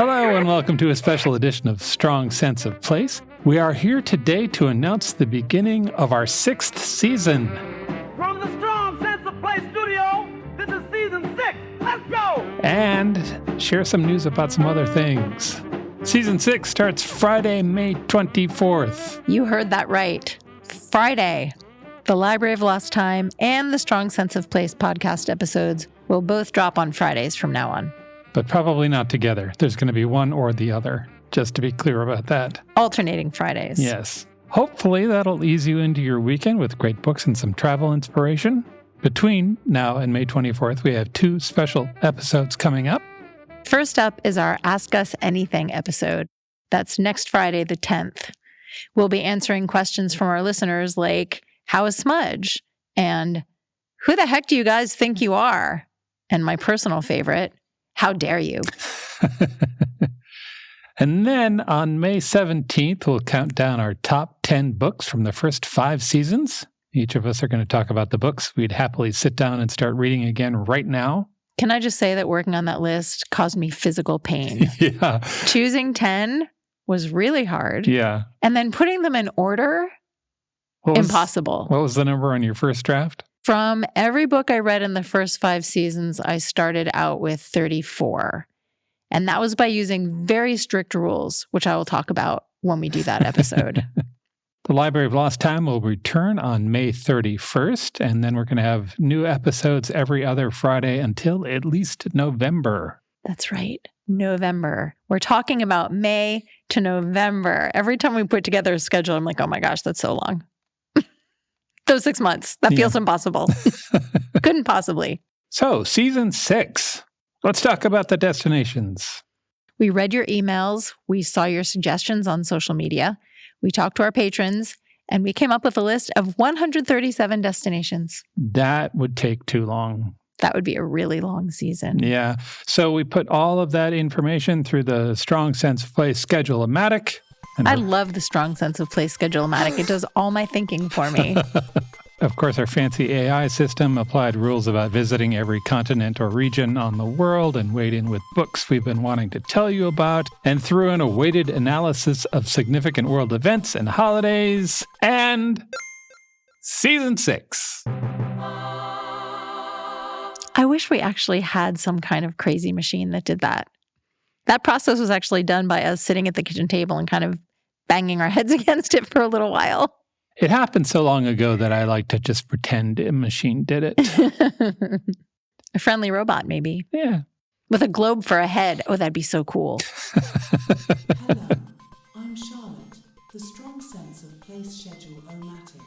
Hello and welcome to a special edition of Strong Sense of Place. We are here today to announce the beginning of our 6th season. From the Strong Sense of Place studio, this is season 6. Let's go! And share some news about some other things. Season 6 starts Friday, May 24th. You heard that right. Friday. The Library of Lost Time and the Strong Sense of Place podcast episodes will both drop on Fridays from now on. But probably not together. There's going to be one or the other, just to be clear about that. Alternating Fridays. Yes. Hopefully that'll ease you into your weekend with great books and some travel inspiration. Between now and May 24th, we have 2 special episodes coming up. First up is our Ask Us Anything episode. That's next Friday, the 10th. We'll be answering questions from our listeners like, how is Smudge? And who the heck do you guys think you are? And my personal favorite, how dare you? And then on May 17th, we'll count down our top 10 books from the first 5 seasons. Each of us are going to talk about the books we'd happily sit down and start reading again right now. Can I just say that working on that list caused me physical pain? Yeah. Choosing 10 was really hard. Yeah. And then putting them in order, impossible. What was the number on your first draft? From every book I read in the first 5 seasons, I started out with 34. And that was by using very strict rules, which I will talk about when we do that episode. The Library of Lost Time will return on May 31st, and then we're going to have new episodes every other Friday until at least November. That's right. November. We're talking about May to November. Every time we put together a schedule, I'm like, oh my gosh, that's so long. Those 6 months. That feels impossible. Couldn't possibly. So, season 6. Let's talk about the destinations. We read your emails. We saw your suggestions on social media. We talked to our patrons, and we came up with a list of 137 destinations. That would take too long. That would be a really long season. Yeah. So we put all of that information through the Strong Sense of Place Schedule-O-Matic. I love the Strong Sense of Place Schedule-O-Matic. It does all my thinking for me. Of course, our fancy AI system applied rules about visiting every continent or region on the world and weighed in with books we've been wanting to tell you about and threw in a weighted analysis of significant world events and holidays. And Season 6. I wish we actually had some kind of crazy machine that did that. That process was actually done by us sitting at the kitchen table and kind of banging our heads against it for a little while. It happened so long ago that I like to just pretend a machine did it. A friendly robot, maybe. Yeah. With a globe for a head. Oh, that'd be so cool. Hello, I'm Charlotte, the Strong Sense of Place Schedule-O-Matic.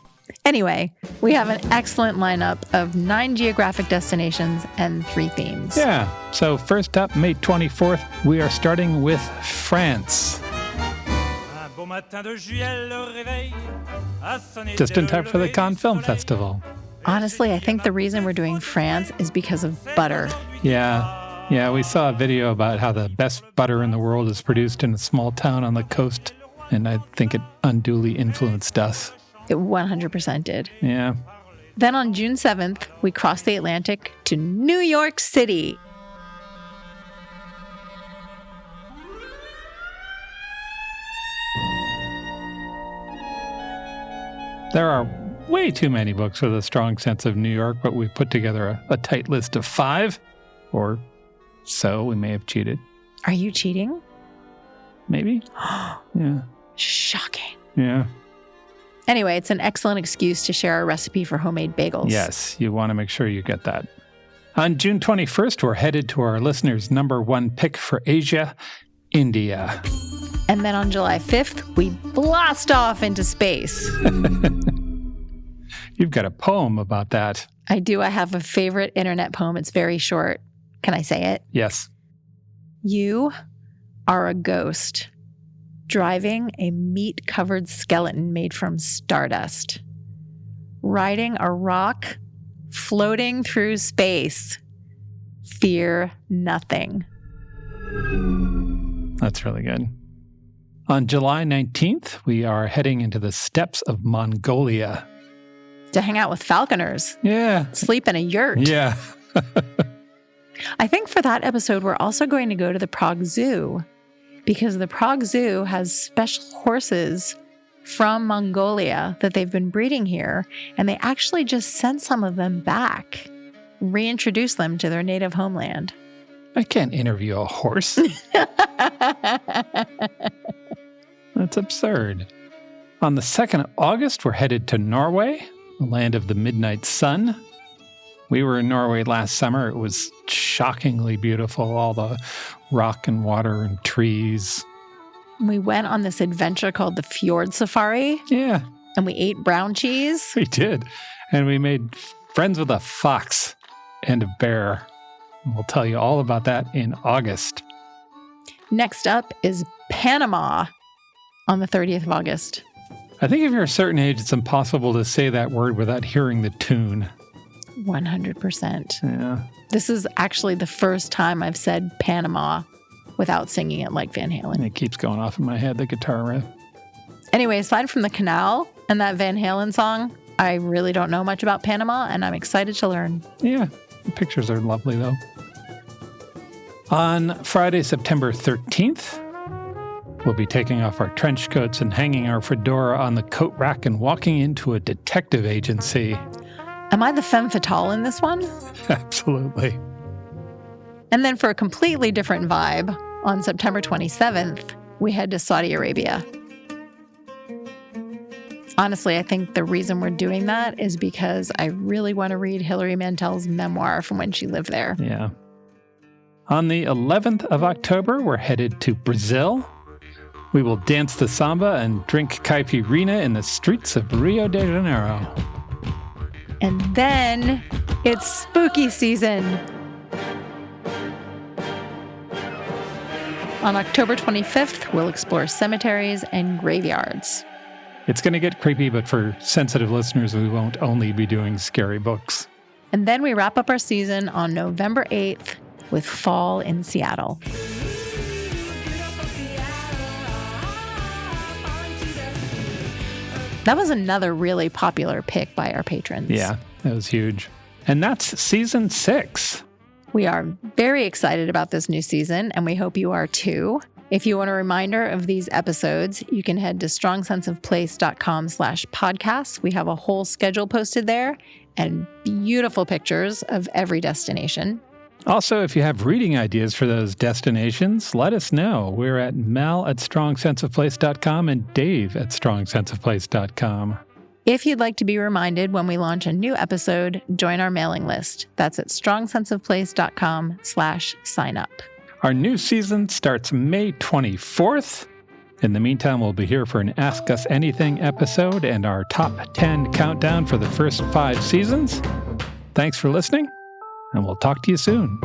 Anyway, we have an excellent lineup of 9 geographic destinations and 3 themes. Yeah. So first up, May 24th, we are starting with France. Just in time for the Cannes Film Festival. Honestly, I think the reason we're doing France is because of butter. Yeah, we saw a video about how the best butter in the world is produced in a small town on the coast, and I think it unduly influenced us. It 100% did. Yeah. Then on June 7th, we crossed the Atlantic to New York City. There are way too many books with a strong sense of New York, but we put together a tight list of 5, or so. We may have cheated. Are you cheating? Maybe. Yeah. Shocking. Yeah. Anyway, it's an excellent excuse to share our recipe for homemade bagels. Yes, you want to make sure you get that. On June 21st, we're headed to our listeners' number 1 pick for Asia, India. And then on July 5th, we blast off into space. You've got a poem about that. I do. I have a favorite internet poem. It's very short. Can I say it? Yes. You are a ghost driving a meat-covered skeleton made from stardust, riding a rock, floating through space. Fear nothing. That's really good. On July 19th, we are heading into the steppes of Mongolia. To hang out with falconers. Yeah. Sleep in a yurt. Yeah. I think for that episode, we're also going to go to the Prague Zoo. because the Prague Zoo has special horses from Mongolia that they've been breeding here, and they actually just sent some of them back, reintroduce them to their native homeland. I can't interview a horse. That's absurd. On the 2nd of August, we're headed to Norway, the land of the midnight sun. We were in Norway last summer. It was shockingly beautiful, all the rock and water and trees. We went on this adventure called the Fjord Safari. Yeah. And we ate brown cheese. We did. And we made friends with a fox and a bear. We'll tell you all about that in August. Next up is Panama on the 30th of August. I think if you're a certain age, it's impossible to say that word without hearing the tune. 100%. Yeah. This is actually the first time I've said Panama without singing it like Van Halen. It keeps going off in my head, the guitar riff. Anyway, aside from the canal and that Van Halen song, I really don't know much about Panama, and I'm excited to learn. Yeah, the pictures are lovely, though. On Friday, September 13th, we'll be taking off our trench coats and hanging our fedora on the coat rack and walking into a detective agency. Am I the femme fatale in this one? Absolutely. And then for a completely different vibe, on September 27th, we head to Saudi Arabia. Honestly, I think the reason we're doing that is because I really want to read Hilary Mantel's memoir from when she lived there. Yeah. On the 11th of October, we're headed to Brazil. We will dance the samba and drink caipirinha in the streets of Rio de Janeiro. And then it's spooky season. On October 25th, we'll explore cemeteries and graveyards. It's going to get creepy, but for sensitive listeners, we won't only be doing scary books. And then we wrap up our season on November 8th with Fall in Seattle. That was another really popular pick by our patrons. Yeah, that was huge. And that's season 6. We are very excited about this new season, and we hope you are too. If you want a reminder of these episodes, you can head to strongsenseofplace.com/podcasts. We have a whole schedule posted there and beautiful pictures of every destination. Also, if you have reading ideas for those destinations, let us know. We're at mel@strongsenseofplace.com and dave@strongsenseofplace.com. If you'd like to be reminded when we launch a new episode, join our mailing list. That's at strongsenseofplace.com/sign-up. Our new season starts May 24th. In the meantime, we'll be here for an Ask Us Anything episode and our top 10 countdown for the first 5 seasons. Thanks for listening, and we'll talk to you soon.